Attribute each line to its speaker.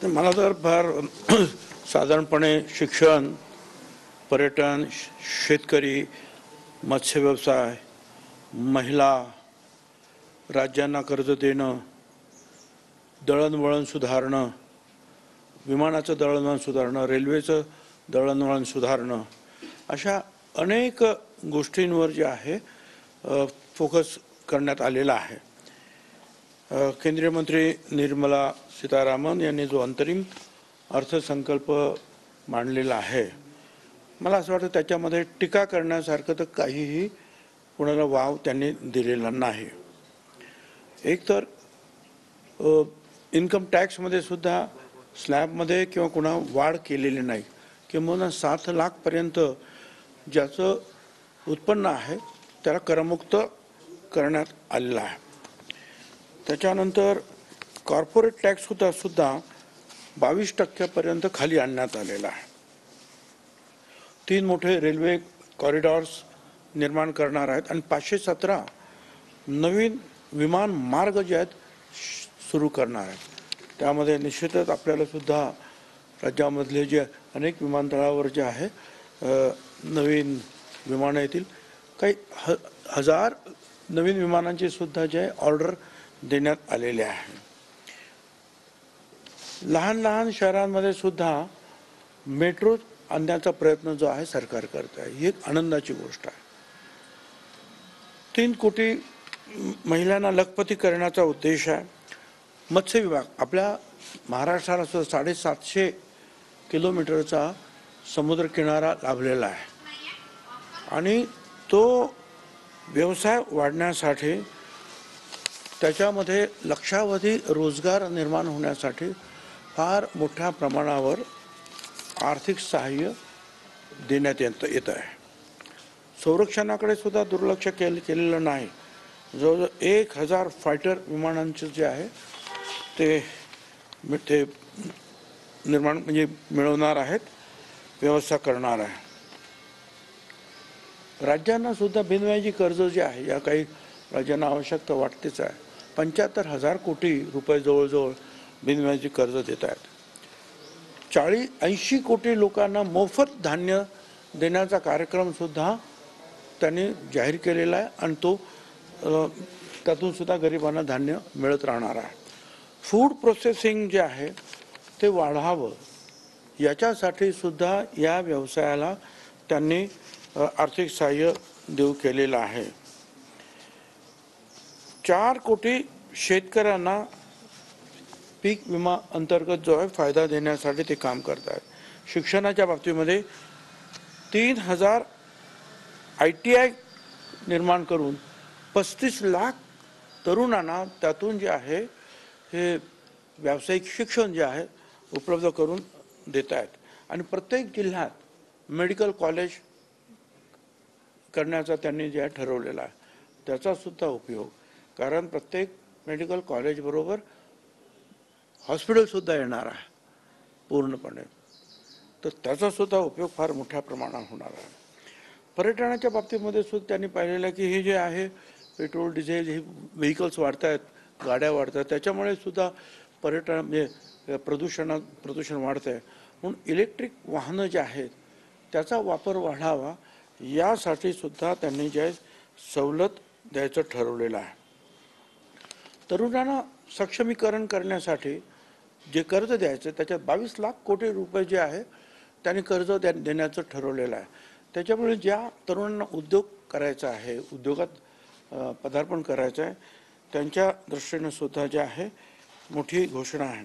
Speaker 1: तर मला तर फार साधारणपणे शिक्षण, पर्यटन, शेतकरी, मत्स्य व्यवसाय, महिला, राज्यांना कर्ज देणं, दळणवळण सुधारणं, विमानाचं दळणवळण सुधारणं, रेल्वेचं दळणवळण सुधारणं, अशा अनेक गोष्टींवर जे आहे फोकस करण्यात आलेला आहे. केंद्रीय मंत्री निर्मला सीतारामन यांनी जो अंतरिम अर्थसंकल्प मांडलेला आहे, मला असं वाटतं त्याच्यामध्ये टीका करण्यासारखं तर काहीही कोणाला वाव त्यांनी दिलेला नाही. एक तर इन्कम टॅक्समध्ये सुद्धा स्लॅबमध्ये किंवा कोणा वाढ केलेली नाही, किंवा 7 लाखपर्यंत ज्याचं उत्पन्न आहे त्याला करमुक्त करण्यात आलेलं आहे. त्याच्यानंतर कॉर्पोरेट टॅक्स सुद्धा 22% खाली आणण्यात आलेला आहे. 3 मोठे रेल्वे कॉरिडॉर्स निर्माण करणार आहेत आणि 517 नवीन विमान मार्ग जे आहेत सुरू करणार आहेत. त्यामध्ये निश्चितच आपल्याला सुद्धा राज्यामधले जे अनेक विमानतळावर जे आहे नवीन विमानं येतील. काही हजार नवीन विमानांची सुद्धा जे ऑर्डर देण्यात आलेले आहे. लहान लहान शहरांमध्ये सुद्धा मेट्रो आणण्याचा प्रयत्न जो आहे सरकार करत आहे, ही एक आनंदाची गोष्ट आहे. 3 कोटी महिलांना लखपती करण्याचा उद्देश आहे. मत्स्य विभाग आपल्या महाराष्ट्राला सुद्धा 750 किलोमीटरचा समुद्रकिनारा लाभलेला आहे आणि तो व्यवसाय वाढण्यासाठी, त्याच्यामध्ये लक्षावधी रोजगार निर्माण होण्यासाठी फार मोठ्या प्रमाणावर आर्थिक सहाय्य देण्यात येत आहे. संरक्षणाकडे सुद्धा दुर्लक्ष केलेलं नाही. जवळजवळ 1000 फायटर विमानांचे जे आहे ते निर्माण मिळवणार आहेत, व्यवस्था करणार आहे. राज्यांना सुद्धा बिनव्याजी कर्ज जे आहे, या काही राज्यांना आवश्यकता वाटतेच आहे. 75,000 कोटी रुपये जवळजवळ बिनव्याजी कर्ज देत आहेत. 80 कोटी लोकांना मोफत धान्य देण्याचा कार्यक्रम सुद्धा त्यांनी जाहीर केलेला आहे आणि तो त्यातून सुद्धा गरिबांना धान्य मिळत राहणार आहे. फूड प्रोसेसिंग जे आहे ते वाढावं, याच्यासाठी सुद्धा या व्यवसायाला त्यांनी आर्थिक सहाय्य देऊ केलेलं आहे. 4 कोटी शेतकऱ्यांना पीक विमा अंतर्गत जो आहे फायदा देण्यासाठी ते काम करत आहेत. शिक्षणाच्या बाबतीमध्ये 3000 ITI निर्माण करून 35 लाख तरुणांना त्यातून जे आहे हे व्यावसायिक शिक्षण जे आहे उपलब्ध करून देत आहेत. आणि प्रत्येक जिल्ह्यात मेडिकल कॉलेज करण्याचा त्यांनी जे ठरवलेला आहे, त्याचा सुद्धा उपयोग, कारण प्रत्येक मेडिकल कॉलेज बरोबर हॉस्पिटल सुद्धा येणार आहे पूर्णपणे, तर त्याचा सुद्धा उपयोग फार मोठ्या प्रमाणात होणार आहे. पर्यटनाच्या बाबतीमध्ये सुद्धा त्यांनी पाहिलेलं की हे जे आहे पेट्रोल डिझेल हे व्हेकल्स वाढत आहेत, गाड्या वाढत आहेत, त्याच्यामुळे सुद्धा पर्यटन प्रदूषण वाढतं आहे. म्हणून इलेक्ट्रिक वाहनं जे आहेत त्याचा वापर वाढावा, यासाठी सुद्धा त्यांनी जे सवलत द्यायचं ठरवलेलं आहे. तरुणांना सक्षमीकरण करण्यासाठी जे कर्ज द्यायचं त्याच्यात 22 लाख कोटी रुपये जे आहे त्यांनी कर्ज देण्याचं ठरवलेलं आहे. त्याच्यामुळे ज्या तरुणांना उद्योग करायचा आहे, उद्योगात पदार्पण करायचं आहे, त्यांच्या दृष्टीने सुद्धा जे आहे मोठी घोषणा आहे.